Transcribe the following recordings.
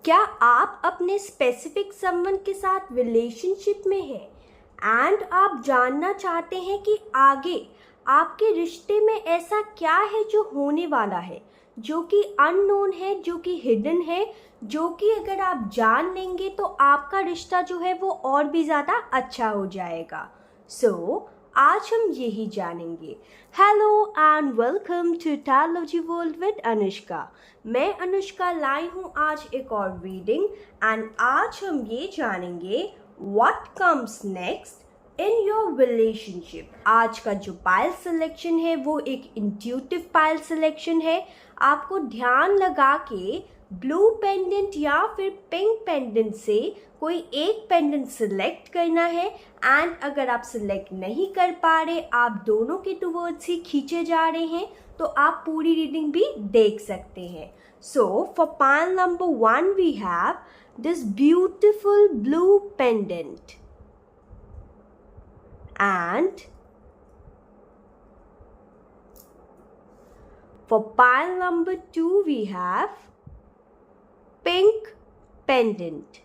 क्या आप अपने स्पेसिफिक समवन के साथ रिलेशनशिप में हैं एंड आप जानना चाहते हैं कि आगे आपके रिश्ते में ऐसा क्या है जो होने वाला है, जो कि अननोन है, जो कि हिडन है, जो कि अगर आप जान लेंगे तो आपका रिश्ता जो है वो और भी ज़्यादा अच्छा हो जाएगा। आज हम यही जानेंगे। Hello and welcome to Talogy world with Anushka. मैं अनुष्का लाई हूँ आज एक और रीडिंग एंड आज हम ये जानेंगे what comes next in your relationship. आज का जो पाइल सिलेक्शन है वो एक इंट्यूटिव पाइल सिलेक्शन है। आपको ध्यान लगा के ब्लू पेंडेंट या फिर पिंक पेंडेंट से कोई एक पेंडेंट सिलेक्ट करना है एंड अगर आप सिलेक्ट नहीं कर पा रहे, आप दोनों के टुवर्ड्स ही खींचे जा रहे हैं, तो आप पूरी रीडिंग भी देख सकते हैं। For pile number 1 we have this beautiful blue pendant and for pile number 2 we have pink pendant.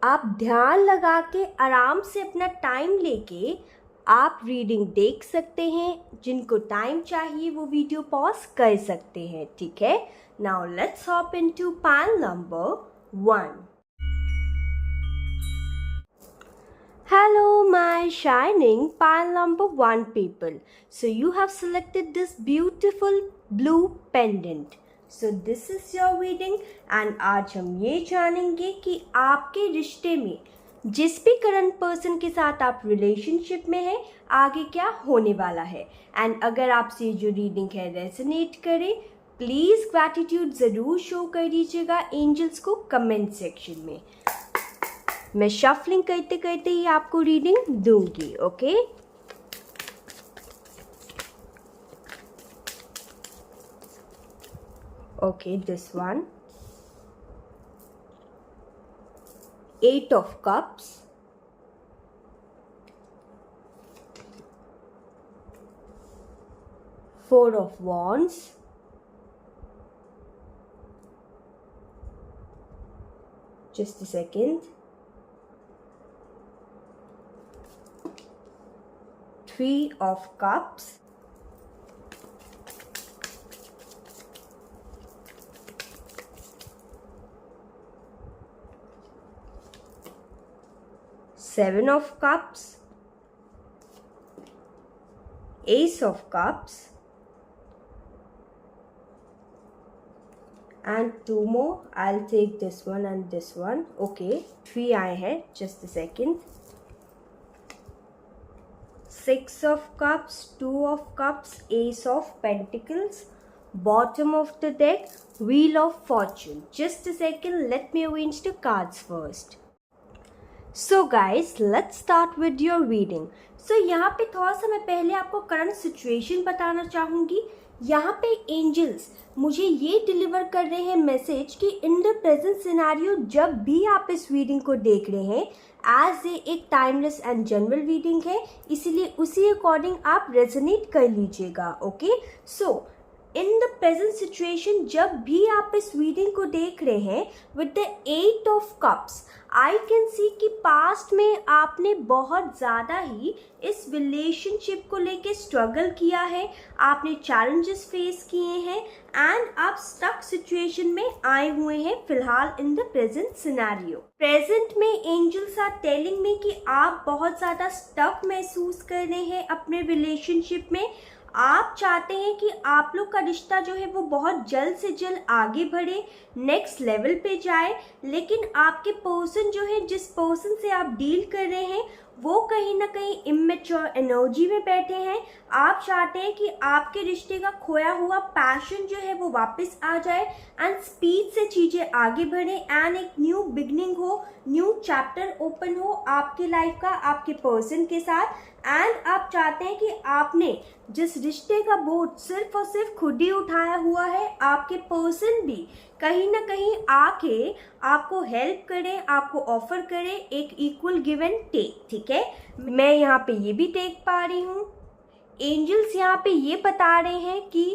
आप ध्यान लगा के आराम से अपना टाइम लेके आप रीडिंग देख सकते हैं। जिनको टाइम चाहिए वो वीडियो पॉज कर सकते हैं, ठीक है। Now let's hop into pile number 1. Hello my shining pile number 1 people. So you have selected this beautiful blue pendant. So this is your reading and आज हम ये जानेंगे कि आपके रिश्ते में जिस भी करंट पर्सन के साथ आप रिलेशनशिप में हैं आगे क्या होने वाला है। एंड अगर आपसे ये जो रीडिंग है रेजोनेट करे, प्लीज़ ग्रैटिट्यूड ज़रूर शो कर दीजिएगा एंजल्स को कमेंट सेक्शन में। मैं शफलिंग करते करते ही आपको रीडिंग दूंगी, okay. Okay, this one 8 of cups, Four of wands, just a second, 3 of cups, Seven of cups, Ace of cups, and 2 more. I'll take this one and this one. Okay, 3 आए हैं, just a second. 6 of cups, 2 of cups, Ace of pentacles, bottom of the deck, Wheel of fortune. Just a second, let me arrange the cards first. So guys, let's start with your reading. यहाँ पे थोड़ा सा मैं पहले आपको current situation बताना चाहूँगी। यहाँ पे एंजल्स मुझे ये डिलीवर कर रहे हैं मैसेज कि इन द प्रेजेंट सिनेरियो जब भी आप इस रीडिंग को देख रहे हैं, एज ए एक टाइमलेस एंड जनरल रीडिंग है, इसीलिए उसी अकॉर्डिंग आप रेजोनेट कर लीजिएगा, okay. In the present situation जब भी आप इस रीडिंग को देख रहे हैं with the 8 of cups, I can see कि पास्ट में आपने बहुत ज़्यादा ही इस रिलेशनशिप को लेके स्ट्रगल किया है, आपने चैलेंजेस फेस किए हैं एंड आप स्टक सिचुएशन में आए हुए हैं फिलहाल इन द प्रेजेंट सिनेरियो। प्रेजेंट में एंजल्स आर टेलिंग में कि आप बहुत ज़्यादा स्टक महसूस कर रहे हैं अपने रिलेशनशिप में। आप चाहते हैं कि आप लोग का रिश्ता जो है वो बहुत जल्द से जल्द आगे बढ़े, नेक्स्ट लेवल पे जाए, लेकिन आपके पर्सन जो है, जिस पर्सन से आप डील कर रहे हैं, वो कहीं ना कहीं इमेच्योर एनर्जी में बैठे हैं। आप चाहते हैं कि आपके रिश्ते का खोया हुआ पैशन जो है वो वापस आ जाए एंड स्पीड से चीज़ें आगे बढ़े एंड एक न्यू बिगनिंग हो, न्यू चैप्टर ओपन हो आपकी लाइफ का आपके पर्सन के साथ। एंड आप चाहते हैं कि आपने जिस रिश्ते का बोझ सिर्फ और सिर्फ खुद ही उठाया हुआ है, आपके पर्सन भी कहीं ना कहीं आके आपको हेल्प करे, आपको ऑफर करे एक इक्वल गिव एंड टेक, ठीक है। मैं यहाँ पे ये भी देख पा रही हूँ एंजल्स यहाँ पे ये बता रहे हैं कि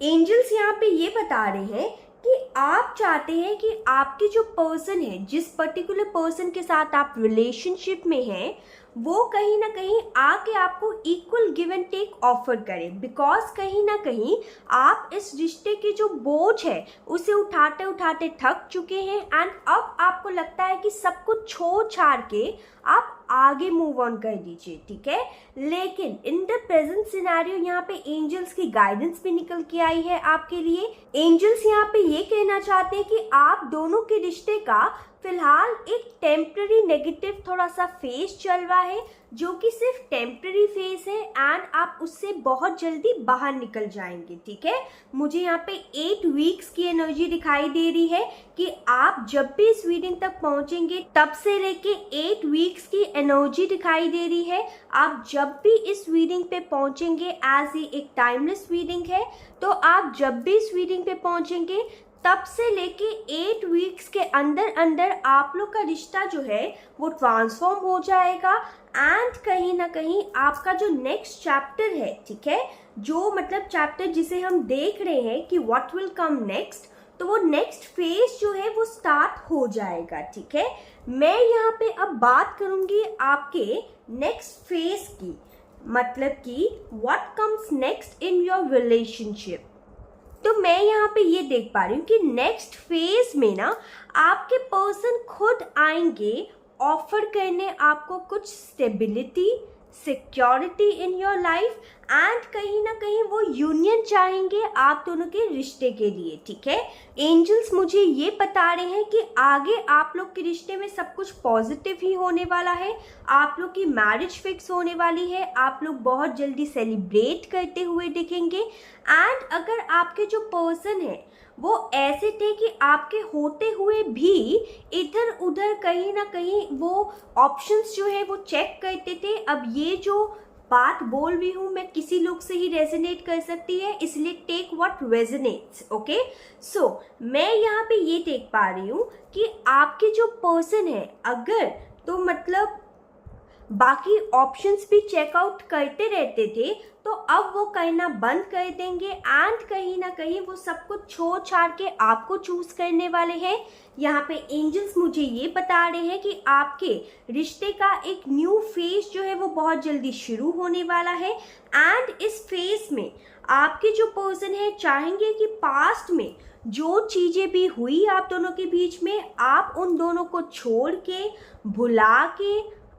एंजल्स यहाँ पे ये बता रहे हैं कि आप चाहते हैं कि आपके जो पर्सन है, जिस पर्टिकुलर पर्सन के साथ आप रिलेशनशिप में हैं, वो कहीं ना कहीं आके आपको equal give and take offer करे, बिकॉज कहीं ना कहीं आप इस रिश्ते के जो बोझ है उसे उठाते उठाते थक चुके हैं एंड अब आपको लगता है कि सब कुछ छोड़ छाड़ के आप आगे मूव ऑन कर दीजिए, ठीक है। लेकिन इन द प्रेजेंट सिनेरियो यहाँ पे एंजल्स की गाइडेंस भी निकल के आई है आपके लिए। एंजल्स यहाँ पे ये कहना चाहते हैं कि आप दोनों के रिश्ते का फिलहाल एक टेम्पररी नेगेटिव थोड़ा सा फेज चल रहा है, जो कि सिर्फ टेम्पररी फेज है एंड आप उससे बहुत जल्दी बाहर निकल जाएंगे, ठीक है। मुझे यहाँ पे 8 वीक्स की एनर्जी दिखाई दे रही है कि आप जब भी इस रीडिंग तक पहुंचेंगे तब से लेके 8 वीक्स की एनर्जी दिखाई दे रही है। आप जब भी इस रीडिंग पे पहुंचेंगे, एज ये एक टाइमलेस रीडिंग है, तो आप जब भी इस रीडिंग पे पहुंचेंगे तब से लेके 8 वीक्स के अंदर अंदर आप लोग का रिश्ता जो है वो ट्रांसफॉर्म हो जाएगा एंड कहीं ना कहीं आपका जो नेक्स्ट चैप्टर है, ठीक है, जो मतलब चैप्टर जिसे हम देख रहे हैं कि व्हाट विल कम नेक्स्ट, तो वो नेक्स्ट फेज जो है वो स्टार्ट हो जाएगा, ठीक है। मैं यहाँ पे अब बात करूंगी आपके नेक्स्ट फेज की, मतलब कि what comes next in your relationship. तो मैं यहाँ पे ये देख पा रही हूँ कि नेक्स्ट फेज में ना आपके पर्सन खुद आएंगे ऑफर करने आपको कुछ stability, security in your life and कहीं ना कहीं वो यूनियन चाहेंगे आप दोनों के रिश्ते के लिए, ठीक है। एंजल्स मुझे ये बता रहे हैं कि आगे आप लोग के रिश्ते में सब कुछ पॉजिटिव ही होने वाला है, आप लोग की मैरिज फिक्स होने वाली है, आप लोग बहुत जल्दी सेलिब्रेट करते हुए दिखेंगे एंड अगर आपके जो पर्सन है वो ऐसे थे कि आपके होते हुए भी इधर उधर कहीं ना कहीं वो ऑप्शंस जो है वो चेक करते थे, अब ये जो बात बोल रही हूँ मैं किसी लोग से ही रेजोनेट कर सकती है, इसलिए टेक व्हाट रेजोनेट्स, ओके। सो मैं यहाँ पे ये देख पा रही हूँ कि आपके जो पर्सन है अगर तो मतलब बाकी ऑप्शंस भी चेकआउट करते रहते थे, तो अब वो करना बंद कर देंगे एंड कहीं ना कहीं वो सब कुछ छोड़ छाड़ के आपको चूज करने वाले हैं। यहाँ पे एंजल्स मुझे ये बता रहे हैं कि आपके रिश्ते का एक न्यू फेज जो है वो बहुत जल्दी शुरू होने वाला है एंड इस फेज में आपके जो पर्सन है चाहेंगे कि पास्ट में जो चीजें भी हुई आप दोनों के बीच में, आप उन दोनों को छोड़ के भुला के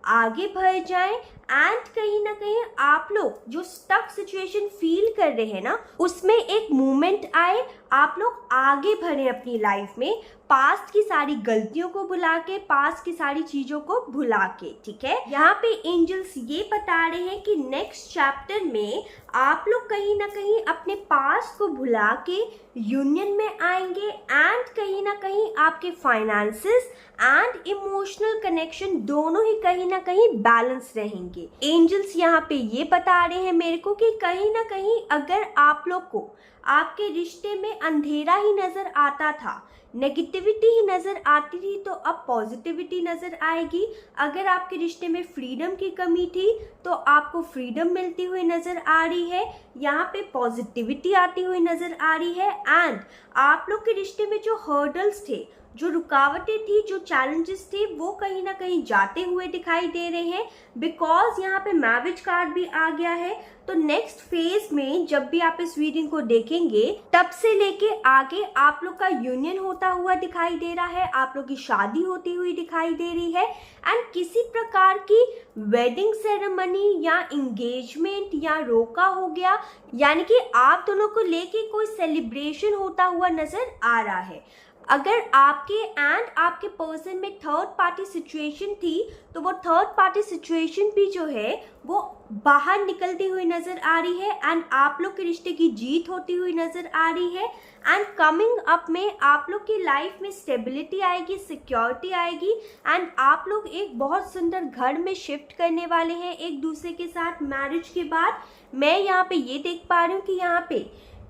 आगे बढ़ जाएं एंड कहीं ना कहीं आप लोग जो स्टक सिचुएशन फील कर रहे हैं ना उसमें एक मूवमेंट आए, आप लोग आगे बढ़े अपनी लाइफ में, पास्ट की सारी गलतियों को भुला के, पास्ट की सारी चीजों को भुला के, ठीक है। यहाँ पे एंजल्स ये बता रहे हैं कि नेक्स्ट चैप्टर में आप लोग कहीं ना कहीं अपने पास्ट को भुला के यूनियन में आएंगे एंड कहीं ना कहीं आपके फाइनेंसेस एंड इमोशनल कनेक्शन दोनों ही कहीं ना कहीं बैलेंस रहेंगे। एंजल्स यहाँ पे ये बता रहे हैं मेरे को कि कहीं ना कहीं अगर आप लोग को आपके रिश्ते में अंधेरा ही नजर आता था, नेगेटिविटी ही नजर आती थी, तो अब पॉजिटिविटी नजर आएगी। अगर आपके रिश्ते में फ्रीडम की कमी थी तो आपको फ्रीडम मिलती हुई नजर आ रही है, यहाँ पे पॉजिटिविटी आती हुई नजर आ रही है एंड आप लोग के रिश्ते में जो हर्डल्स थे, जो रुकावटें थी, जो चैलेंजेस थे, वो कहीं ना कहीं जाते हुए दिखाई दे रहे हैं बिकॉज यहाँ पे मैरिज कार्ड भी आ गया है। तो नेक्स्ट फेज में जब भी आप इस रीडिंग को देखेंगे तब से लेके आगे आप लोग का यूनियन होता हुआ दिखाई दे रहा है, आप लोग की शादी होती हुई दिखाई दे रही है एंड किसी प्रकार की वेडिंग सेरेमनी या एंगेजमेंट या रोका हो गया, यानी कि आप दोनों को लेके कोई सेलिब्रेशन होता हुआ नजर आ रहा है। अगर आपके एंड आपके पर्सन में थर्ड पार्टी सिचुएशन थी तो वो थर्ड पार्टी सिचुएशन भी जो है वो बाहर निकलती हुई नजर आ रही है एंड आप लोग के रिश्ते की जीत होती हुई नजर आ रही है एंड कमिंग अप में आप लोग की लाइफ में स्टेबिलिटी आएगी, सिक्योरिटी आएगी एंड आप लोग एक बहुत सुंदर घर में शिफ्ट करने वाले हैं एक दूसरे के साथ मैरिज के बाद। मैं यहाँ पे ये देख पा रही हूँ कि यहाँ पे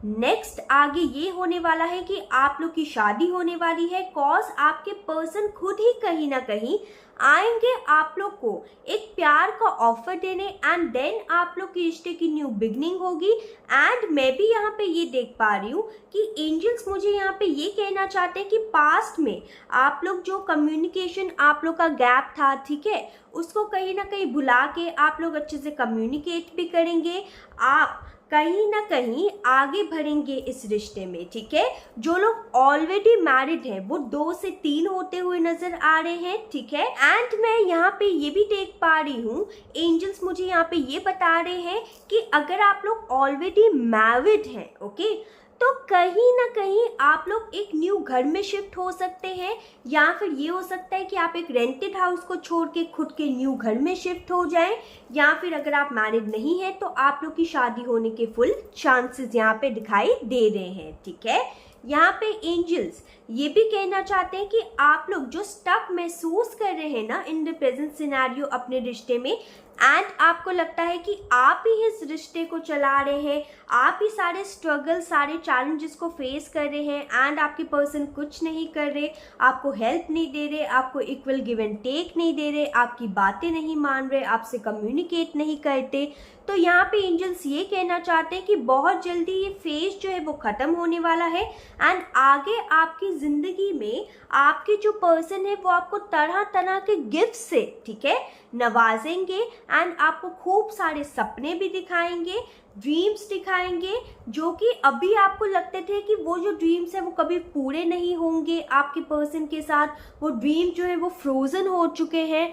नेक्स्ट आगे ये होने वाला है कि आप लोग की शादी होने वाली है, कॉज आपके पर्सन खुद ही कहीं ना कहीं आएंगे आप लोग को एक प्यार का ऑफर देने एंड देन आप लोग की रिश्ते की न्यू बिगनिंग होगी। एंड मैं भी यहाँ पे ये देख पा रही हूँ कि एंजल्स मुझे यहाँ पे ये कहना चाहते हैं कि पास्ट में आप लोग जो कम्युनिकेशन आप लोग का गैप था, ठीक है, उसको कहीं ना कहीं भुला के आप लोग अच्छे से कम्युनिकेट भी करेंगे, आप कहीं ना कहीं आगे बढ़ेंगे इस रिश्ते में, ठीक है। जो लोग ऑलरेडी मैरिड हैं वो 2 से 3 होते हुए नजर आ रहे हैं, ठीक है। एंड मैं यहाँ पे ये भी देख पा रही हूँ, एंजल्स मुझे यहाँ पे ये बता रहे हैं कि अगर आप लोग ऑलरेडी मैरिड हैं, ओके, तो कहीं ना कहीं आप लोग एक न्यू घर में शिफ्ट हो सकते हैं, या फिर ये हो सकता है कि आप एक रेंटेड हाउस को छोड़ के खुद के न्यू घर में शिफ्ट हो जाएं, या फिर अगर आप मैरिड नहीं हैं तो आप लोग की शादी होने के फुल चांसेस यहाँ पे दिखाई दे रहे हैं, ठीक है। यहाँ पे एंजल्स ये भी कहना चाहते हैं कि आप लोग जो स्टक महसूस कर रहे हैं ना इन द प्रेजेंट सिनेरियो अपने रिश्ते में, एंड आपको लगता है कि आप ही इस रिश्ते को चला रहे हैं, आप ही सारे स्ट्रगल, सारे चैलेंजेस को फेस कर रहे हैं, एंड आपके पर्सन कुछ नहीं कर रहे, आपको हेल्प नहीं दे रहे, आपको इक्वल गिव एंड टेक नहीं दे रहे, आपकी बातें नहीं मान रहे, आपसे कम्युनिकेट नहीं करते। तो यहाँ पे एंजल्स ये कहना चाहते हैं कि बहुत जल्दी ये फेज जो है वो खत्म होने वाला है, एंड आगे आपकी जिंदगी में आपके जो पर्सन है वो आपको तरह तरह के गिफ्ट से, ठीक है, नवाजेंगे, एंड आपको खूब सारे सपने भी दिखाएंगे, ड्रीम्स दिखाएंगे, जो कि अभी आपको लगते थे कि वो जो ड्रीम्स है वो कभी पूरे नहीं होंगे आपके पर्सन के साथ, वो ड्रीम जो है वो फ्रोजन हो चुके हैं।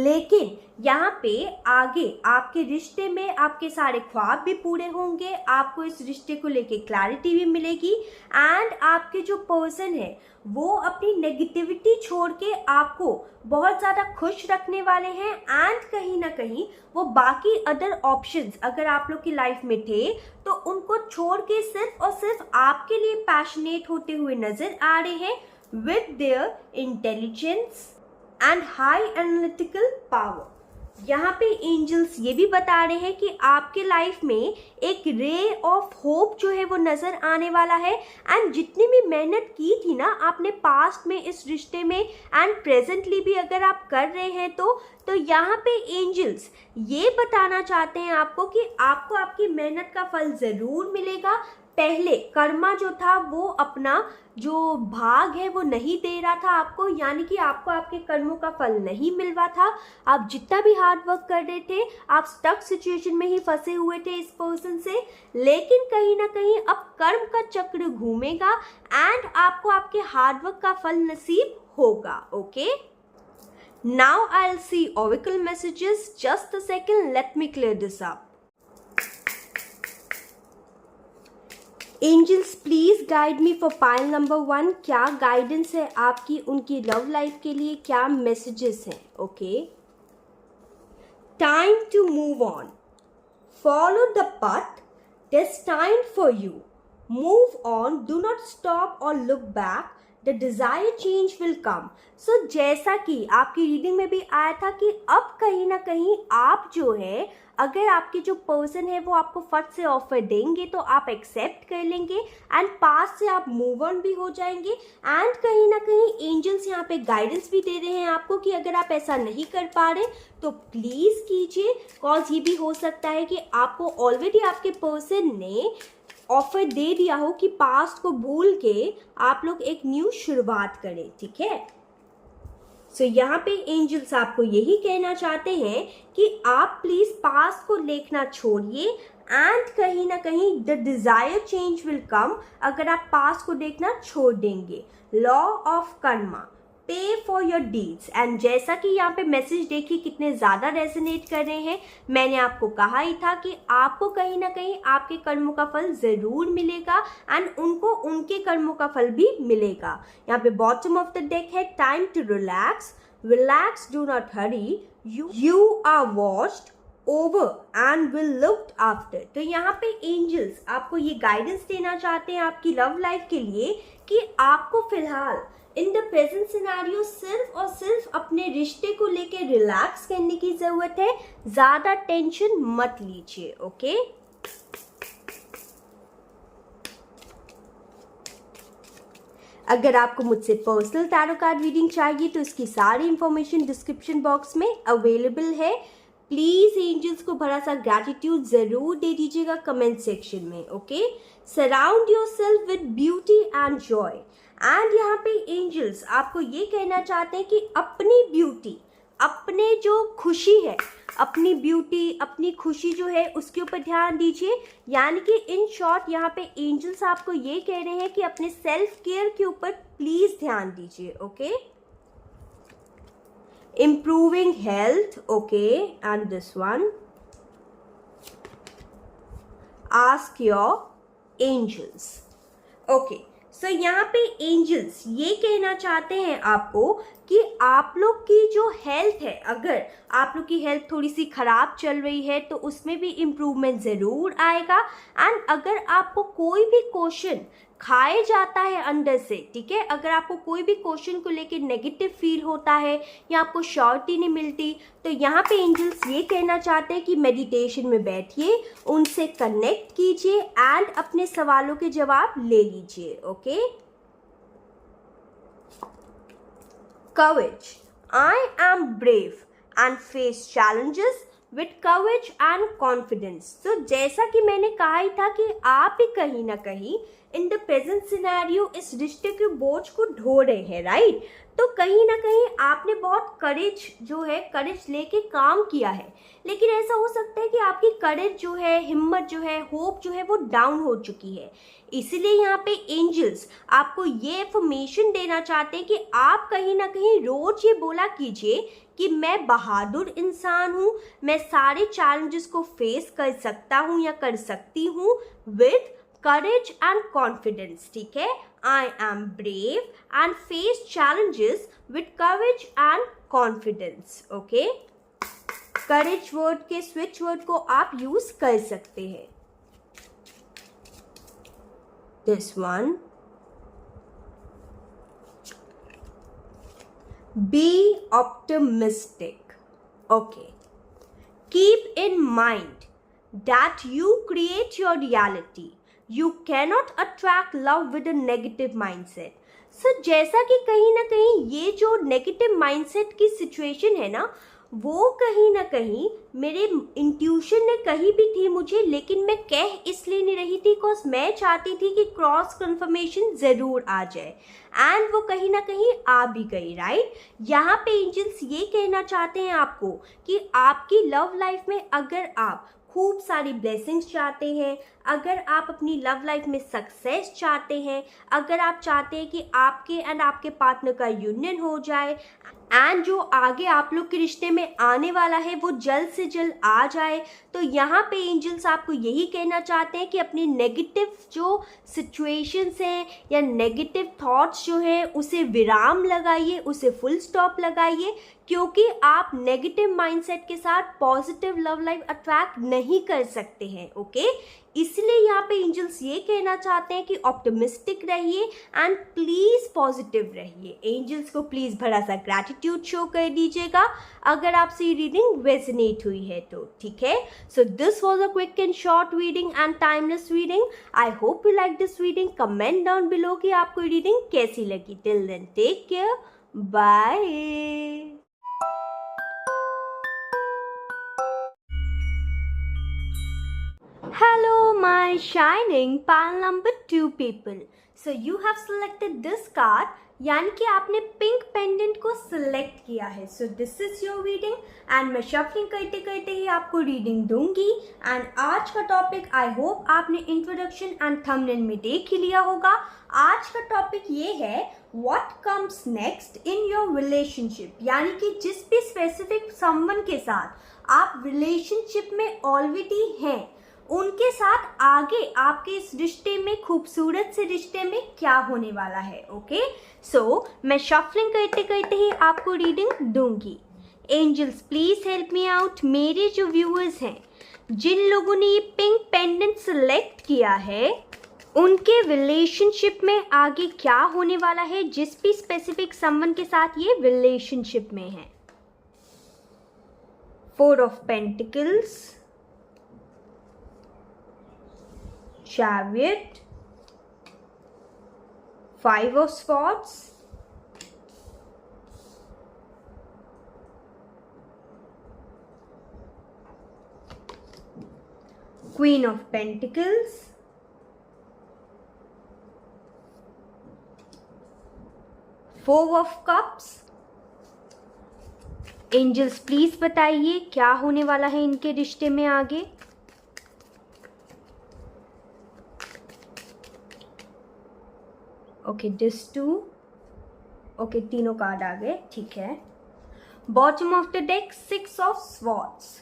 लेकिन यहाँ पे आगे आपके रिश्ते में आपके सारे ख्वाब भी पूरे होंगे, आपको इस रिश्ते को लेके क्लैरिटी भी मिलेगी, एंड आपके जो पर्सन है वो अपनी नेगेटिविटी छोड़ के आपको बहुत ज़्यादा खुश रखने वाले हैं, एंड कहीं ना कहीं वो बाकी अदर ऑप्शंस अगर आप लोग की लाइफ में थे तो उनको छोड़ के सिर्फ और सिर्फ आपके लिए पैशनेट होते हुए नजर आ रहे हैं with their intelligence and high analytical power. यहाँ पे एंजल्स ये भी बता रहे हैं कि आपके लाइफ में एक रे ऑफ होप जो है वो नजर आने वाला है, एंड जितनी भी मेहनत की थी ना आपने पास्ट में इस रिश्ते में, एंड प्रेजेंटली भी अगर आप कर रहे हैं तो यहाँ पे एंजल्स ये बताना चाहते हैं आपको कि आपको आपकी मेहनत का फल जरूर मिलेगा। पहले कर्मा जो था वो अपना जो भाग है वो नहीं दे रहा था आपको, यानी कि आपको आपके कर्मों का फल नहीं मिल रहा था। आप जितना भी हार्ड वर्क कर रहे थे आप स्टक सिचुएशन में ही फंसे हुए थे इस पर्सन से, लेकिन कहीं ना कहीं अब कर्म का चक्र घूमेगा एंड आपको आपके हार्ड वर्क का फल नसीब होगा। Okay, now I will see oracle messages. Just a second, let me clear this up. Angels please guide me for pile number 1। क्या गाइडेंस है आपकी उनकी लव लाइफ के लिए, क्या मैसेजेस हैं? Okay, time to move on, follow the path destined for you, move on, do not stop or look back, the desired change will come. So जैसा कि आपकी रीडिंग में भी आया था कि अब कहीं ना कहीं आप जो है, अगर आपके जो पर्सन है वो आपको फट से ऑफर देंगे तो आप एक्सेप्ट कर लेंगे, एंड पास से आप मूव ऑन भी हो जाएंगे, एंड कहीं ना कहीं एंजल्स यहाँ पे गाइडेंस भी दे रहे हैं आपको कि अगर आप ऐसा नहीं कर पा रहे तो प्लीज कीजिए, कॉज ये भी हो सकता है कि आपको ऑलरेडी आपके पर्सन ने ऑफर दे दिया हो कि पास्ट को भूल के आप लोग एक न्यू शुरुआत करें, ठीक है। सो यहाँ पे एंजल्स आपको यही कहना चाहते हैं कि आप प्लीज पास्ट को देखना छोड़िए, एंड कहीं ना कहीं the desire change will come अगर आप पास्ट को देखना छोड़ देंगे। लॉ ऑफ कर्मा, पे फॉर योर डीड्स, एंड जैसा कि यहाँ पे मैसेज देखिए कितने ज़्यादा रेजोनेट कर रहे हैं। मैंने आपको कहा ही था कि आपको कहीं ना कहीं आपके कर्मों का फल ज़रूर मिलेगा, एंड उनको उनके कर्मों का फल भी मिलेगा। यहाँ पे बॉटम ऑफ द डेक है time to relax, relax, do not hurry, you are watched over and will looked after. तो यहाँ पे एंजल्स आपको ये गाइडेंस देना चाहते हैं आपकी लव लाइफ के लिए कि आपको फिलहाल इन द प्रेजेंट सिनेरियो सिर्फ और सिर्फ अपने रिश्ते को लेके रिलैक्स करने की जरूरत है, ज्यादा टेंशन मत लीजिए। ओके, अगर आपको मुझसे पर्सनल टैरो कार्ड रीडिंग चाहिए तो इसकी सारी इंफॉर्मेशन डिस्क्रिप्शन बॉक्स में अवेलेबल है। प्लीज़ एंजल्स को बड़ा सा ग्रैटिट्यूड ज़रूर दे दीजिएगा कमेंट सेक्शन में। Okay, surround yourself with beauty and Joy. And यहाँ पे एंजल्स आपको ये कहना चाहते हैं कि अपनी ब्यूटी, अपने जो खुशी है, अपनी ब्यूटी, अपनी खुशी जो है उसके ऊपर ध्यान दीजिए। यानी कि इन शॉर्ट यहाँ पे एंजल्स आपको ये कह रहे हैं कि अपने सेल्फ केयर के ऊपर प्लीज ध्यान दीजिए। Okay, improving health. Okay, and this one, ask your angels. Okay, so यहाँ पे एंजल्स ये कहना चाहते हैं आपको कि आप लोग की जो हेल्थ है, अगर आप लोग की हेल्थ थोड़ी सी खराब चल रही है तो उसमें भी इम्प्रूवमेंट ज़रूर आएगा। एंड अगर आपको कोई भी क्वेश्चन खाए जाता है अंदर से, ठीक है, अगर आपको कोई भी क्वेश्चन को लेके नेगेटिव फील होता है या आपको श्योरिटी नहीं मिलती, तो यहाँ पे एंजल्स ये कहना चाहते हैं कि मेडिटेशन में बैठिए, उनसे कनेक्ट कीजिए एंड अपने सवालों के जवाब ले लीजिए। Okay, courage. I am brave and face challenges with courage and confidence. So जैसा कि मैंने कहा ही था कि आप ही कहीं ना कहीं इन द प्रेजेंट सिनेरियो इस रिश्ते के बोझ को ढो रहे हैं, राइट? तो कहीं ना कहीं आपने बहुत करेज जो है, करेज लेके काम किया है, लेकिन ऐसा हो सकता है कि आपकी करेज जो है, हिम्मत जो है, होप जो है वो डाउन हो चुकी है। इसीलिए यहाँ पे एंजल्स आपको ये इन्फॉर्मेशन देना चाहते हैं कि आप कहीं ना कहीं रोज ये बोला कीजिए कि मैं बहादुर इंसान हूँ, मैं सारे चैलेंजेस को फेस कर सकता हूँ या कर सकती हूँ विद courage and confidence। ठीक है, I am brave and face challenges with courage and confidence। Okay, courage word के स्विच वर्ड को आप यूज कर सकते हैं। This one, be optimistic। Okay, keep in mind that you create your reality। You cannot attract love with a negative mindset। So जैसा कि कहीं ना कहीं ये जो नेगेटिव माइंडसेट की सिचुएशन है ना, वो कहीं ना कहीं मेरे इंट्यूशन ने कही भी थी मुझे, लेकिन मैं कह इसलिए नहीं रही थी बिकॉज मैं चाहती थी कि क्रॉस कन्फर्मेशन ज़रूर आ जाए, एंड वो कहीं ना कहीं आ भी गई, राइट? यहाँ पे एंजल्स ये कहना चाहते हैं आपको कि आपकी लव लाइफ में अगर आप खूब सारी ब्लेसिंग्स चाहते हैं, अगर आप अपनी लव लाइफ में सक्सेस चाहते हैं, अगर आप चाहते हैं कि आपके एंड आपके पार्टनर का यूनियन हो जाए एंड जो आगे आप लोग के रिश्ते में आने वाला है वो जल्द से जल्द आ जाए, तो यहाँ पे एंजल्स आपको यही कहना चाहते हैं कि अपनी नेगेटिव जो सिचुएशंस हैं या नेगेटिव थॉट्स जो हैं उसे विराम लगाइए, उसे फुल स्टॉप लगाइए, क्योंकि आप नेगेटिव माइंडसेट के साथ पॉजिटिव लव लाइफ अट्रैक्ट नहीं कर सकते हैं। ओके, इसलिए यहाँ पे एंजल्स ये कहना चाहते हैं कि ऑप्टिमिस्टिक रहिए एंड प्लीज पॉजिटिव रहिए। एंजल्स को प्लीज बड़ा सा ग्रैटिट्यूड शो कर दीजिएगा अगर आपसे ये रीडिंग रेजोनेट हुई है तो, ठीक है? So this was a quick and short reading and timeless reading. I hope you like this reading. Comment down below कि आपको रीडिंग कैसी लगी। Till then take care, bye. Hello my shining pile number 2 people। So you have selected this card, यानी कि आपने pink pendant को select किया है। So this is your reading and मैं शफलिंग करते करते ही आपको रीडिंग दूंगी। एंड आज का टॉपिक आई होप आपने इंट्रोडक्शन एंड थंबनेल में देख ही लिया होगा। आज का टॉपिक ये है what comes next in your relationship, यानी कि जिस भी स्पेसिफिक समवन के साथ आप रिलेशनशिप में ऑलरेडी हैं, उनके साथ आगे आपके इस रिश्ते में, खूबसूरत से रिश्ते में क्या होने वाला है। ओके, सो मैं शफलिंग करते करते ही आपको रीडिंग दूंगी। Angels please help me out. मेरे जो व्यूअर्स हैं, जिन लोगों ने ये पिंक पेंडेंट सिलेक्ट किया है, उनके रिलेशनशिप में आगे क्या होने वाला है, जिस भी स्पेसिफिक समवन के साथ ये रिलेशनशिप में है। 4 of pentacles, Chariot, 5 of swords, Queen of Pentacles, Four of Cups. Angels please बताइए क्या होने वाला है इनके रिश्ते में आगे. Okay, this too. ओके, तीनों कार्ड आ गए, ठीक है. Bottom of the deck 6 of swords.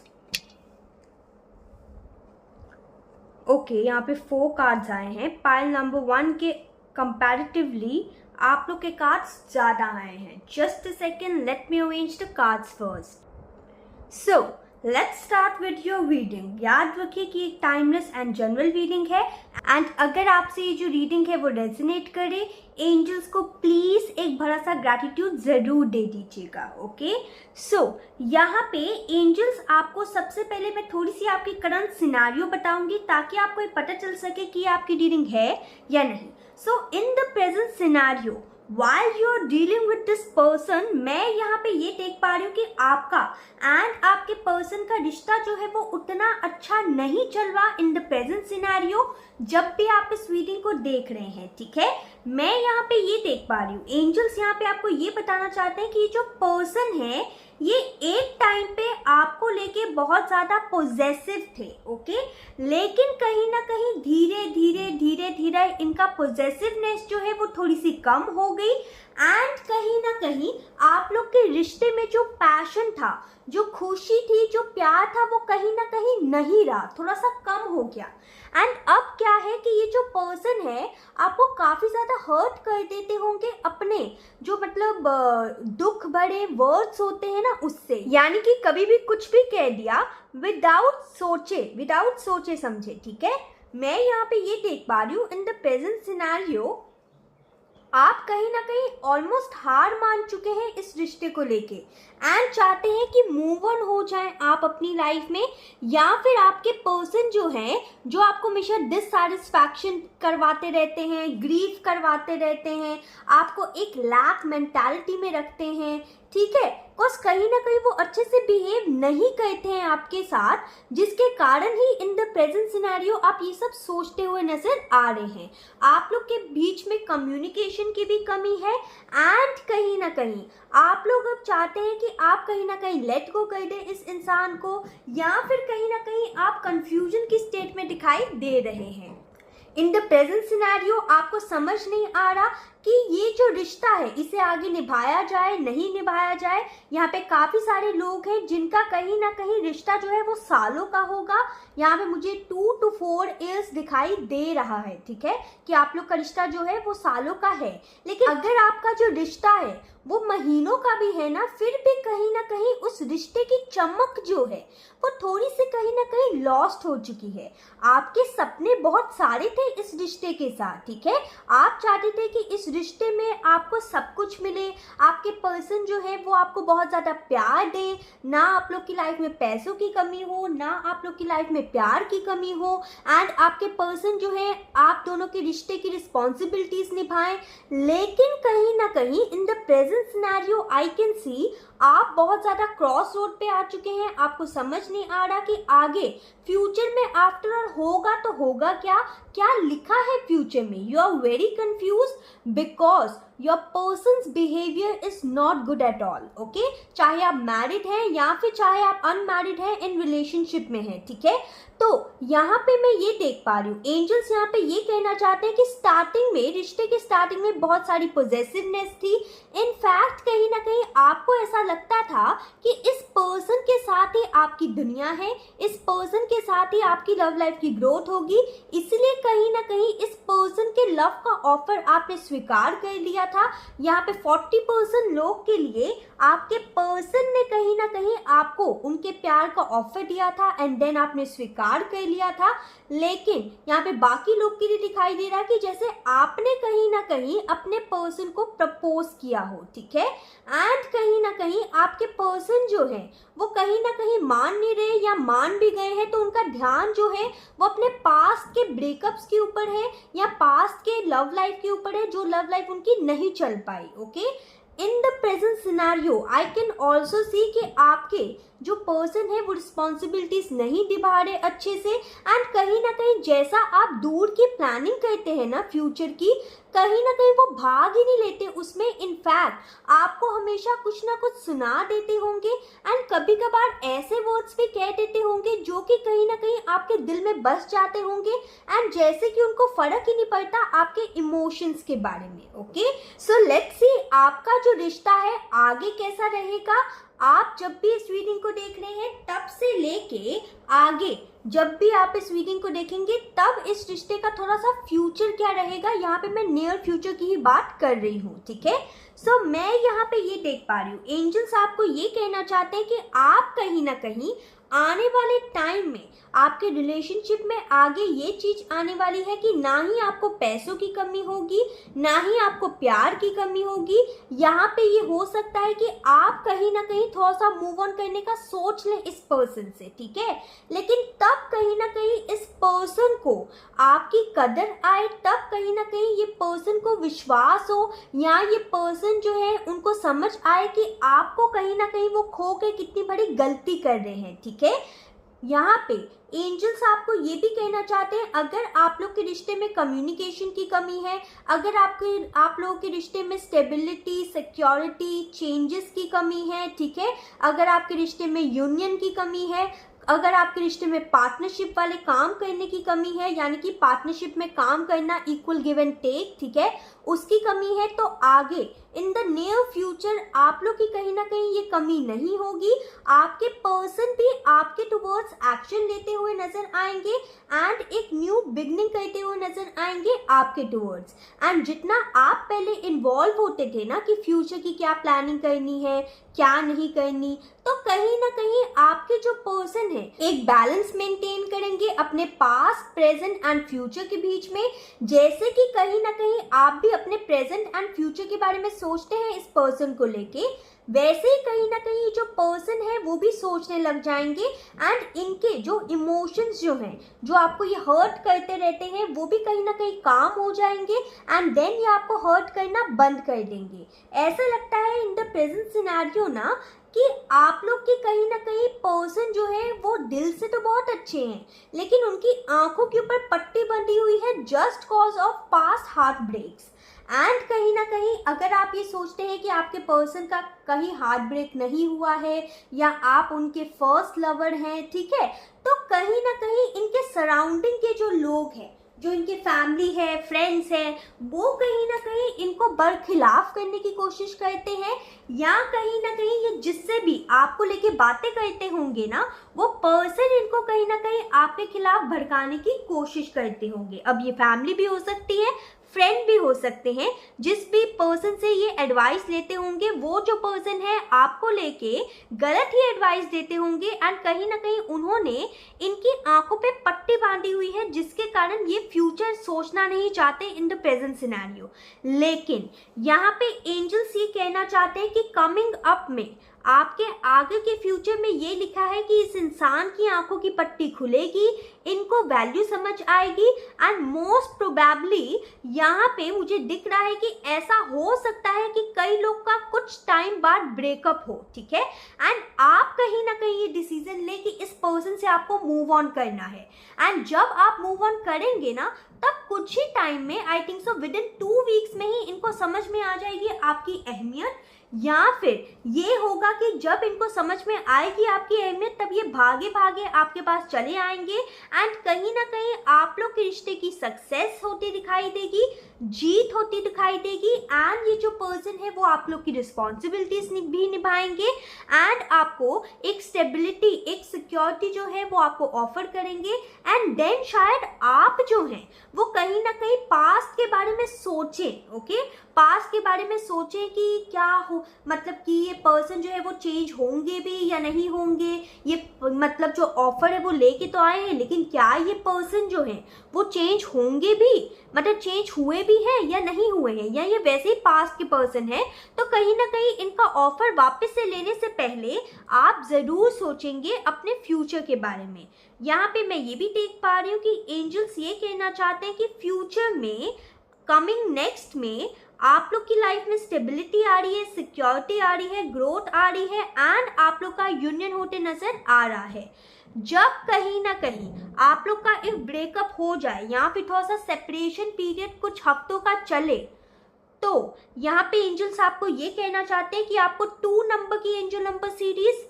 Okay, यहाँ पे 4 कार्ड्स आए हैं. पाइल नंबर 1 के कंपैरेटिवली आप लोग के कार्ड्स ज्यादा आए हैं. Just a second, let me arrange the cards first. So let's start with your reading. याद रखिए कि एक टाइमलेस एंड जनरल रीडिंग है, एंड अगर आपसे ये जो रीडिंग है वो रेजोनेट करे, एंजल्स को प्लीज एक बड़ा सा ग्रैटिट्यूड जरूर दे दीजिएगा. ओके, सो यहाँ पे एंजल्स आपको सबसे पहले मैं थोड़ी सी आपकी करंट सिनारियो बताऊंगी ताकि आपको ये पता चल सके कि आपकी रीडिंग है या नहीं. So in the present scenario while you are dealing with this person, मैं यहाँ पे ये देख पा रही हूँ कि आपका एंड आपके पर्सन का रिश्ता जो है वो उतना अच्छा नहीं चल रहा इन द प्रेजेंट सिनेरियो जब भी आप इस रीडिंग को देख रहे हैं. ठीक है, मैं यहाँ पे ये देख पा रही हूँ एंजल्स यहाँ पे आपको ये बताना चाहते हैं कि ये जो पर्सन है ये एक टाइम पे आपको लेके बहुत ज्यादा पॉजेसिव थे. ओके, लेकिन कहीं ना कहीं धीरे धीरे इनका पॉजेसिवनेस जो है वो थोड़ी सी कम हो गई, एंड कहीं ना कहीं आप लोग के रिश्ते में जो पैशन था, जो खुशी थी, जो प्यार था, वो कहीं ना कहीं नहीं रहा, थोड़ा सा कम हो गया. एंड अब क्या है कि ये जो पर्सन है आपको काफी ज्यादा हर्ट कर देते होंगे अपने जो मतलब दुख भरे वर्ड्स होते हैं ना उससे. यानी कि कभी भी कुछ भी कह दिया विदाउट सोचे समझे. ठीक है, मैं यहाँ पे ये देख पा रही हूँ इन द प्रेजेंट सिनेरियो आप कहीं ना कहीं ऑलमोस्ट हार मान चुके हैं इस रिश्ते को लेके, एंड चाहते हैं कि मूव ऑन हो जाएं आप अपनी लाइफ में, या फिर आपके पर्सन जो हैं जो आपको हमेशा डिससैटिस्फैक्शन करवाते रहते हैं, ग्रीफ करवाते रहते हैं, आपको एक लैक मेंटालिटी में रखते हैं. ठीक है, बिकॉज कहीं ना कहीं वो अच्छे से बिहेव नहीं करते हैं आपके साथ, जिसके कारण ही इन द प्रेजेंट सिनेरियो आप ये सब सोचते हुए नजर आ रहे हैं. आप लोग के बीच में कम्युनिकेशन की भी कमी है, एंड कहीं ना कहीं आप लोग अब चाहते हैं कि आप कहीं ना कहीं लेट गो कर दें इस इंसान को, या फिर कहीं ना कहीं आप कंफ्यूजन की स्टेट में दिखाई दे रहे हैं. इन द प्रेजेंट सिनेरियो आपको समझ नहीं आ रहा कि ये जो रिश्ता है इसे आगे निभाया जाए नहीं निभाया जाए. यहाँ पे काफी सारे लोग हैं जिनका कहीं ना कहीं रिश्ता जो है वो सालों का होगा. यहाँ पे मुझे 2 to 4 years दिखाई दे रहा है. ठीक है, कि आप लोग का रिश्ता जो है वो सालों का है, लेकिन अगर आपका जो रिश्ता है वो महीनों का भी है ना, फिर भी कहीं ना कहीं उस रिश्ते की चमक जो है वो थोड़ी सी कहीं ना कहीं लॉस्ट हो चुकी है. आपके सपने बहुत सारे थे इस रिश्ते के साथ. ठीक है, आप चाहते थे कि इस रिश्ते में आपको सब कुछ मिले, आपके पर्सन जो है वो आपको बहुत ज्यादा प्यार दे, ना आप लोग की लाइफ में पैसों की कमी हो, ना आप लोग की लाइफ में प्यार की कमी हो, एंड आपके पर्सन जो है आप दोनों के रिश्ते की रिस्पॉन्सिबिलिटीज निभाएं. लेकिन कहीं ना कहीं इन the present scenario I can see आप बहुत ज्यादा क्रॉस रोड पे आ चुके हैं. आपको समझ नहीं आ रहा कि आगे फ्यूचर में आफ्टर ऑल होगा तो होगा क्या, क्या लिखा है फ्यूचर में. You are very confuse because your person's behaviour is not good at all. Okay, चाहे आप मैरिड हैं या फिर चाहे आप अनमैरिड हैं, इन रिलेशनशिप में हैं. ठीक है, तो यहाँ पे मैं ये देख पा रही हूँ एंजल्स यहाँ पे ये कहना चाहते हैं कि स्टार्टिंग में, रिश्ते के स्टार्टिंग में बहुत सारी पॉजिटिवनेस थी. इनफैक्ट कहीं ना कहीं आपको ऐसा लगता था कि इस पर्सन के साथ ही आपकी दुनिया है, इस पर्सन के साथ ही आपकी लव लाइफ की ग्रोथ होगी. इसलिए कहीं ना कहीं इस पर्सन के लव का ऑफर आपने स्वीकार कर लिया दिया था। यहाँ पे 40% लोग के लिए आपके पर्सन ने कहीं ना कहीं आपको उनके प्यार का ऑफर दिया था एंड देन आपने स्वीकार कर लिया था। लेकिन यहाँ पे बाकी लोग के लिए दिखाई दे रहा है कि जैसे आपने कहीं ना कहीं अपने पर्सन को प्रपोज किया हो, ठीक है, एंड कहीं ना कहीं आपके पर्सन जो है वो कहीं ना कहीं मान नहीं रहे या मान भी गए हैं, तो उनका ध्यान जो है वो अपने पास्ट के ब्रेकअप्स के ऊपर है या पास्ट के लव लाइफ के ऊपर है, जो लव लाइफ उनकी नहीं चल पाई। Okay, in the present scenario I can also see कि आपके जो पर्सन है वो रिस्पॉन्सिबिलिटीज नहीं निभा रहे अच्छे से, एंड कहीं ना कहीं जैसा आप दूर की प्लानिंग करते हैं ना फ्यूचर की, कहीं ना कहीं वो भाग ही नहीं लेते उसमें। इनफैक्ट आपको हमेशा कुछ ना कुछ सुना देते होंगे एंड कभी कभार ऐसे वर्ड्स भी कह देते होंगे जो कि कहीं ना कहीं आपके दिल में बस जाते होंगे एंड जैसे कि उनको फर्क ही नहीं पड़ता आपके इमोशंस के बारे में। ओके, सो लेट्स सी आपका जो रिश्ता है आगे कैसा रहेगा। आप जब भी इस रीडिंग को देख रहे हैं तब से लेके आगे जब भी आप इस रीडिंग को देखेंगे तब इस रिश्ते का थोड़ा सा फ्यूचर क्या रहेगा, यहाँ पे मैं नियर फ्यूचर की ही बात कर रही हूँ, ठीक है। सो मैं यहाँ पे ये देख पा रही हूँ एंजल्स आपको ये कहना चाहते हैं कि आप कहीं ना कहीं आने वाले टाइम में आपके रिलेशनशिप में आगे ये चीज आने वाली है कि ना ही आपको पैसों की कमी होगी, ना ही आपको प्यार की कमी होगी। यहाँ पे ये हो सकता है कि आप कहीं ना कहीं थोड़ा सा मूव ऑन करने का सोच लें इस पर्सन से, ठीक है, लेकिन तब कहीं ना कहीं इस पर्सन को आपकी कदर आए, तब कहीं ना कहीं ये पर्सन को विश्वास हो या ये पर्सन जो है उनको समझ आए कि आपको कहीं ना कहीं वो खो के कितनी बड़ी गलती कर रहे हैं, ठीक है। यहाँ पे एंजल्स आपको ये भी कहना चाहते हैं अगर आप लोग के रिश्ते में कम्युनिकेशन की कमी है, अगर आप लोगों के रिश्ते में स्टेबिलिटी, सिक्योरिटी, चेंजेस की कमी है, ठीक है, अगर आपके रिश्ते में यूनियन की कमी है, अगर आपके रिश्ते में पार्टनरशिप वाले काम करने की कमी है, यानी कि पार्टनरशिप में काम करना, इक्वल गिव एंड टेक, ठीक है, उसकी कमी है, तो आगे इन द नियर फ्यूचर आप लोग की कहीं ना कहीं ये कमी नहीं होगी। आपके पर्सन भी आपके टुवर्ड्स एक्शन लेते हुए नजर आएंगे एंड एक न्यू बिगनिंग करते हुए नजर आएंगे आपके टुवर्ड्स। एंड जितना आप पहले इन्वॉल्व होते थे ना कि फ्यूचर की क्या प्लानिंग करनी है, क्या नहीं करनी, तो कहीं ना कहीं आपके जो पर्सन है एक बैलेंस मेंटेन करेंगे अपने पास्ट, प्रेजेंट एंड फ्यूचर के बीच में। जैसे कि कहीं ना कहीं आप भी अपने प्रेजेंट एंड फ्यूचर के बारे में सोचते हैं इस पर्सन को लेके, वैसे ही कहीं ना कहीं जो पर्सन है वो भी सोचने लग जाएंगे एंड इनके जो इमोशंस जो हैं, जो आपको ये हर्ट करते रहते हैं, वो भी कहीं ना कहीं काम हो जाएंगे एंड देन ये आपको हर्ट करना बंद कर देंगे। ऐसा लगता है इन द प्रेजेंट सिनेरियो ना कि आप लोग की कहीं ना कहीं पर्सन जो है वो दिल से तो बहुत अच्छे हैं, लेकिन उनकी आंखों के ऊपर पट्टी बंधी हुई है just cause of past heartbreaks. And कहीं ना कहीं अगर आप ये सोचते हैं कि आपके पर्सन का कहीं हार्ट ब्रेक नहीं हुआ है या आप उनके फर्स्ट लवर हैं, ठीक है, तो कहीं ना कहीं इनके सराउंडिंग के जो लोग हैं, जो इनकी फैमिली है, फ्रेंड्स हैं, वो कहीं ना कहीं इनको बरखिलाफ करने की कोशिश करते हैं, या कहीं ना कहीं ये जिससे भी आपको लेके बातें करते होंगे ना, वो पर्सन इनको कहीं ना कहीं आपके खिलाफ भड़काने की कोशिश करते होंगे। अब ये फैमिली भी हो सकती है, फ्रेंड भी हो सकते हैं, जिस भी पर्सन से ये एडवाइस लेते होंगे वो जो पर्सन है आपको लेके गलत ही एडवाइस देते होंगे एंड कहीं ना कहीं उन्होंने इनकी आंखों पे पट्टी बांधी हुई है जिसके कारण ये फ्यूचर सोचना नहीं चाहते इन द प्रेजेंट सिनेरियो। लेकिन यहाँ पे एंजल्स ये कहना चाहते हैं कि कमिंग अप में आपके आगे के फ्यूचर में ये लिखा है कि इस इंसान की आंखों की पट्टी खुलेगी, इनको वैल्यू समझ आएगी एंड मोस्ट प्रोबेबली यहाँ पे मुझे दिख रहा है कि ऐसा हो सकता है कि कई लोग का कुछ टाइम बाद ब्रेकअप हो, ठीक है, एंड आप कहीं ना कहीं ये डिसीजन ले कि इस पर्सन से आपको मूव ऑन करना है। एंड जब आप मूव ऑन करेंगे ना तब कुछ ही टाइम में, I think so with in 2 weeks में ही इनको समझ में आ जाएगी आपकी अहमियत, या फिर ये होगा कि जब इनको समझ में आएगी आपकी अहमियत तब ये भागे भागे आपके पास चले आएंगे एंड कहीं ना कहीं आप लोग के रिश्ते की सक्सेस होती दिखाई देगी, जीत होती दिखाई देगी एंड ये जो पर्सन है वो आप लोग की रिस्पॉन्सिबिलिटीज भी निभाएंगे एंड आपको एक स्टेबिलिटी, एक सिक्योरिटी जो है वो आपको ऑफर करेंगे एंड देन शायद आप जो हैं वो कहीं ना कहीं पास्ट के बारे में सोचें, ओके, पास्ट के बारे में सोचें कि क्या हो, मतलब कि ये पर्सन जो है वो चेंज होंगे भी या नहीं होंगे। ये मतलब जो ऑफर है वो लेके तो आए हैं, लेकिन क्या ये पर्सन जो है वो चेंज होंगे भी, मतलब चेंज हुए भी हैं या नहीं हुए हैं, या ये वैसे ही पास्ट के पर्सन है। तो कहीं ना कहीं इनका ऑफर वापस से लेने से पहले आप जरूर सोचेंगे अपने फ्यूचर के बारे में। यहाँ पे मैं ये भी देख पा रही हूँ कि एंजल्स ये कहना चाहते हैं कि फ्यूचर में, कमिंग नेक्स्ट में आप लोग की लाइफ में स्टेबिलिटी आ रही है, सिक्योरिटी आ रही है, ग्रोथ आ रही है, एंड आप लोग का यूनियन होते नजर आ रहा है। जब कहीं ना कहीं आप लोग का एक ब्रेकअप हो जाए या फिर थोड़ा सा सेपरेशन पीरियड कुछ हफ्तों का चले, तो यहाँ पे एंजल्स आपको ये कहना चाहते हैं कि आपको 2 नंबर की एंजल नंबर सीरीज,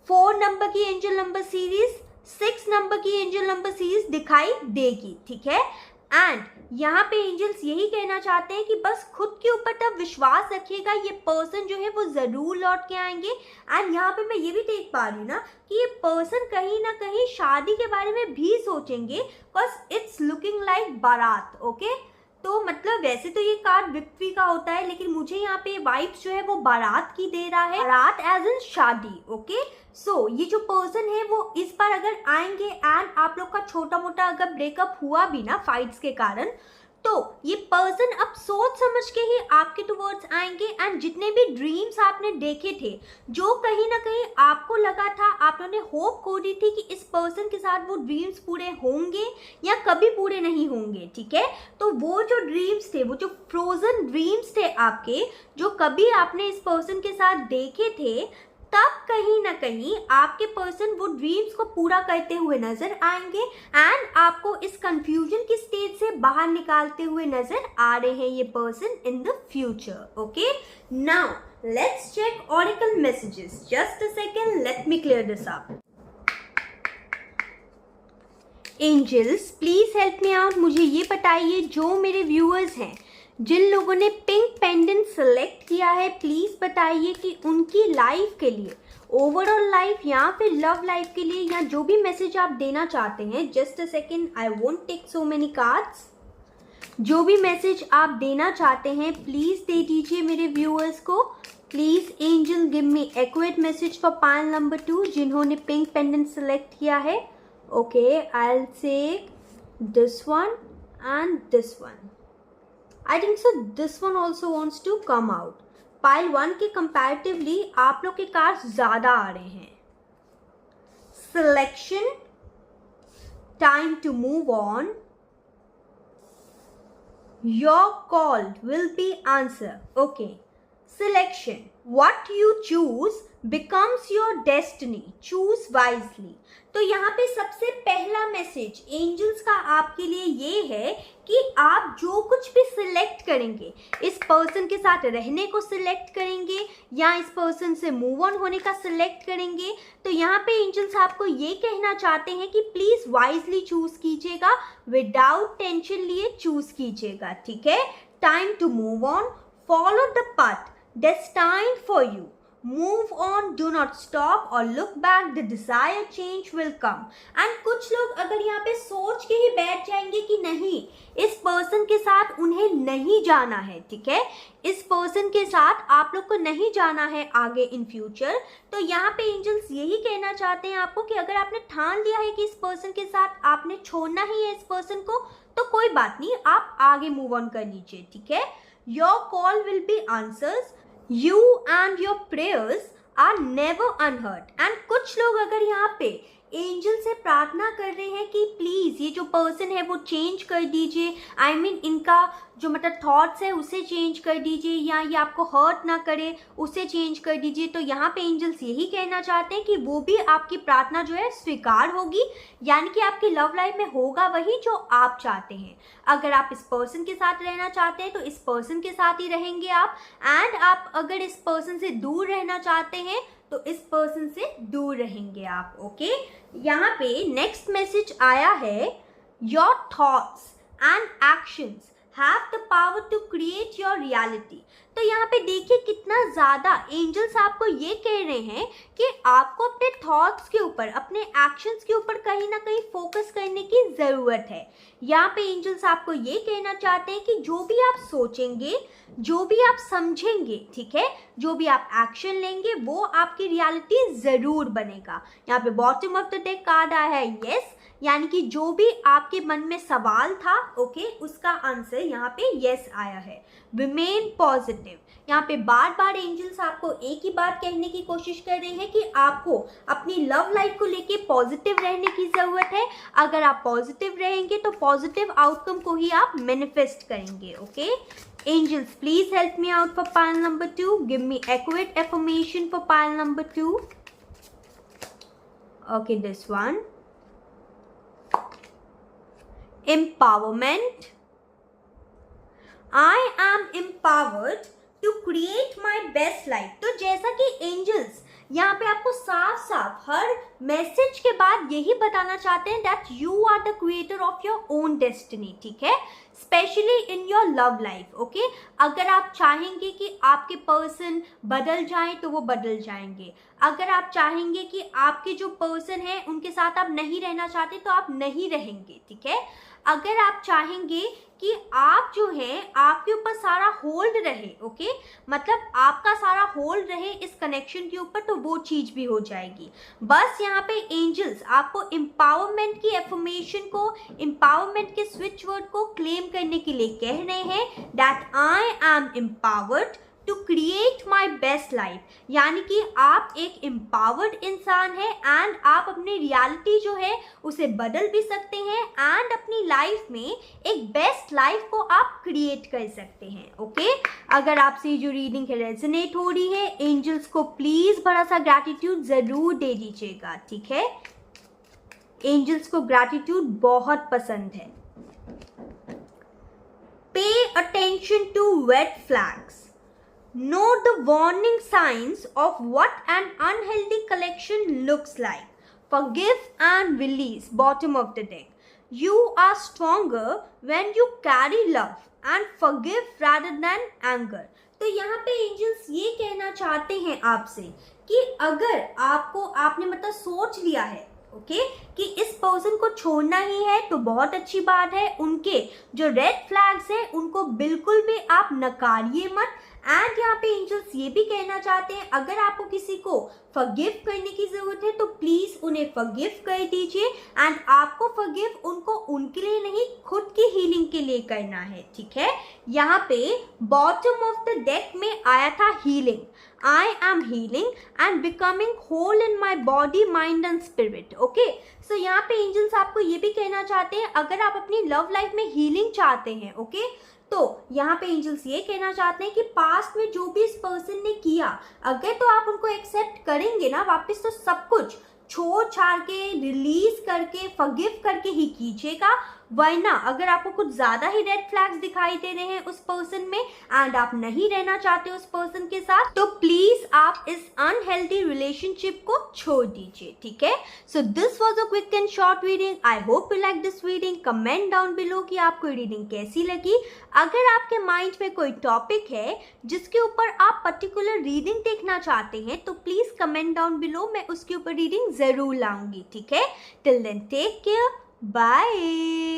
4 नंबर की एंजल नंबर सीरीज, 6 नंबर की एंजल नंबर सीरीज दिखाई देगी, ठीक है। एंड यहाँ पे एंजल्स यही कहना चाहते हैं कि बस खुद के ऊपर तब विश्वास रखिएगा, ये पर्सन जो है वो जरूर लौट के आएंगे। एंड यहाँ पे मैं ये भी देख पा रही हूँ ना कि ये पर्सन कहीं ना कहीं शादी के बारे में भी सोचेंगे, बिकॉज इट्स लुकिंग लाइक बारात, ओके। तो मतलब वैसे तो ये कार्ड विक्ट्री का होता है, लेकिन मुझे यहाँ पे वाइब्स जो है वो बारात की दे रहा है, बारात एज इन शादी, ओके। सो ये जो पर्सन है वो इस बार अगर आएंगे, एंड आप लोग का छोटा मोटा अगर ब्रेकअप हुआ भी ना फाइट्स के कारण, तो ये पर्सन अब सोच समझ के ही आपके टुवर्ड्स आएंगे। एंड जितने भी ड्रीम्स आपने देखे थे, जो कहीं ना कहीं आपको लगा था, आपने होप खो दी थी कि इस पर्सन के साथ वो ड्रीम्स पूरे होंगे या कभी पूरे नहीं होंगे, ठीक है। तो वो जो ड्रीम्स थे, वो जो फ्रोजन ड्रीम्स थे आपके, जो कभी आपने इस पर्सन के साथ देखे थे, तब कहीं ना कहीं आपके पर्सन वो ड्रीम्स को पूरा करते हुए नजर आएंगे, एंड आपको इस कंफ्यूजन की स्टेज से बाहर निकालते हुए नजर आ रहे हैं ये person in the future, okay. Now let's check oracle messages, just a second, let me clear this up. Angels please help me out, मुझे ये बताइए जो मेरे व्यूअर्स हैं, जिन लोगों ने पिंक पेंडेंट सेलेक्ट किया है, प्लीज बताइए कि उनकी लाइफ के लिए, ओवरऑल लाइफ या फिर लव लाइफ के लिए, या जो भी मैसेज आप देना चाहते हैं, just a second, I won't take so many cards. जो भी मैसेज आप देना चाहते हैं प्लीज दे दीजिए मेरे व्यूअर्स को। Please angel give me accurate message for pile number 2 जिन्होंने पिंक पेंडेंट सेलेक्ट किया है। Okay, I will say this one and this one. I think so this one also wants to come out. Pile 1 के comparatively आप लोग के cards ज़्यादा आ रहे हैं। Selection, time to move on, your call will be answer. Okay. Selection, what you choose becomes your destiny. Choose wisely. तो यहाँ पे सबसे पहला मैसेज एंजल्स का आपके लिए ये है कि आप जो कुछ भी सिलेक्ट करेंगे, इस पर्सन के साथ रहने को सिलेक्ट करेंगे या इस पर्सन से मूव ऑन होने का सिलेक्ट करेंगे, तो यहाँ पे एंजल्स आपको ये कहना चाहते हैं कि प्लीज वाइजली चूज कीजिएगा, विदाउट टेंशन लिए चूज कीजिएगा, ठीक है। Time to move on, follow the path destined for you, move on, do not stop or look back, the desired change will come. And कुछ लोग अगर यहाँ पे सोच के ही बैठ जाएंगे कि नहीं, इस पर्सन के साथ उन्हें नहीं जाना है, ठीक है, इस पर्सन के साथ आप लोग को नहीं जाना है आगे इन फ्यूचर, तो यहाँ पे एंजल्स यही कहना चाहते हैं आपको कि अगर आपने ठान लिया है कि इस पर्सन के साथ आपने छोड़ना ही है इस पर्सन को, तो कोई बात नहीं, आप आगे मूव ऑन कर लीजिए, ठीक है। Your call will be answers. You and your prayers are never unheard. And कुछ लोग अगर यहाँ पे एंजल से प्रार्थना कर रहे हैं कि प्लीज ये जो पर्सन है वो चेंज कर दीजिए, आई मीन इनका जो मतलब थॉट्स है उसे चेंज कर दीजिए, या ये आपको हर्ट ना करे उसे चेंज कर दीजिए, तो यहाँ पे एंजल्स यही कहना चाहते हैं कि वो भी आपकी प्रार्थना जो है स्वीकार होगी, यानी कि आपकी लव लाइफ में होगा वही जो आप चाहते हैं। अगर आप इस पर्सन के साथ रहना चाहते हैं तो इस पर्सन के साथ ही रहेंगे आप, एंड आप अगर इस पर्सन से दूर रहना चाहते हैं तो इस पर्सन से दूर रहेंगे आप, ओके। यहाँ पे नेक्स्ट मैसेज आया है, your thoughts and actions have the power to create your reality. तो यहाँ पे देखिए कितना ज़्यादा एंजल्स आपको ये कह रहे हैं कि आपको अपने थॉट्स के ऊपर, अपने एक्शंस के ऊपर कहीं ना कहीं फोकस करने की ज़रूरत है। यहाँ पे एंजल्स आपको ये कहना चाहते हैं कि जो भी आप सोचेंगे, जो भी आप समझेंगे, ठीक है, जो भी आप एक्शन लेंगे वो आपकी रियलिटी ज़रूर बनेगा। यहाँ पे bottom of the deck card आया है यस, यानी कि जो भी आपके मन में सवाल था, ओके, उसका आंसर यहाँ पे यस आया है। रिमेन पॉजिटिव, यहाँ पे बार बार एंजल्स आपको एक ही बात कहने की कोशिश कर रहे हैं कि आपको अपनी लव लाइफ को लेके पॉजिटिव रहने की ज़रूरत है। अगर आप पॉजिटिव रहेंगे तो पॉजिटिव आउटकम को ही आप मैनिफेस्ट करेंगे। Okay angels, please help me out for pile number 2. Give me accurate affirmation for pile number 2. Okay, this one. Empowerment. I am empowered to create my best life. तो जैसा कि angels यहाँ पे आपको साफ साफ हर मैसेज के बाद यही बताना चाहते हैं that you are the creator of your own destiny, ठीक है, specially in your love life. Okay, अगर आप चाहेंगे कि आपके पर्सन बदल जाएं तो वो बदल जाएंगे। अगर आप चाहेंगे कि आपके जो पर्सन है उनके साथ आप नहीं रहना चाहते तो आप नहीं रहेंगे, ठीक है। अगर आप चाहेंगे कि आप जो हैं आपके ऊपर सारा होल्ड रहे, ओके, मतलब आपका सारा होल्ड रहे इस कनेक्शन के ऊपर, तो वो चीज़ भी हो जाएगी। बस यहाँ पे एंजल्स आपको एम्पावरमेंट की एफर्मेशन को, एम्पावरमेंट के स्विच वर्ड को क्लेम करने के लिए कह रहे हैं that I am empowered to create my best life, यानी कि आप एक एम्पावर्ड इंसान हैं एंड आप अपनी रियलिटी जो है उसे बदल भी सकते हैं एंड अपनी लाइफ में एक बेस्ट लाइफ को आप क्रिएट कर सकते हैं। ओके, अगर आपसे जो रीडिंग है रेजोनेट हो रही है, एंजल्स को प्लीज बड़ा सा ग्रैटिट्यूड जरूर दे दीजिएगा, ठीक है। एंजल्स को ग्रैटिट्यूड बहुत पसंद है। Pay attention to red flags. Know the warning signs of what an unhealthy collection looks like. Forgive and release. Bottom of the deck. You are stronger when you carry love and forgive rather than anger. तो यहाँ पे angels ये कहना चाहते हैं आपसे कि अगर आपने मतलब सोच लिया है, ओके, कि इस पर्सन को छोड़ना ही है तो बहुत अच्छी बात है। उनके जो रेड फ्लैग्स हैं उनको बिल्कुल भी आप नकारिए मत। एंड यहाँ पे एंजल्स ये भी कहना चाहते हैं अगर आपको किसी को फॉरगिव करने की जरूरत है तो प्लीज उन्हें फॉरगिव कर दीजिए एंड आपको फॉरगिव उनको उनके लिए नहीं, खुद की हीलिंग के लिए करना है, ठीक है। यहाँ पे बॉटम ऑफ द डेक में आया था healing. I am healing and becoming whole in my body, mind and spirit. Okay, so यहाँ पे एंजल्स आपको ये भी कहना चाहते हैं अगर आप अपनी लव लाइफ में हीलिंग चाहते हैं, ओके, तो यहाँ पे एंजल्स ये कहना चाहते हैं कि पास्ट में जो भी इस पर्सन ने किया, अगर तो आप उनको एक्सेप्ट करेंगे ना वापस, तो सब कुछ छोड़ छाड़ के, रिलीज करके, फॉरगिव करके ही कीजिएगा। वरना अगर आपको कुछ ज्यादा ही रेड फ्लैग्स दिखाई दे रहे हैं उस पर्सन में एंड आप नहीं रहना चाहते उस पर्सन के साथ, तो प्लीज आप इस अनहेल्दी रिलेशनशिप को छोड़ दीजिए, ठीक है। So this was a quick and short reading. I hope you like this reading. Comment down below कि आपको रीडिंग कैसी लगी। अगर आपके माइंड में कोई टॉपिक है जिसके ऊपर आप पर्टिकुलर रीडिंग देखना चाहते हैं तो प्लीज कमेंट डाउन बिलो, मैं उसके ऊपर रीडिंग जरूर लाऊंगी, ठीक है। Till then take care, bye.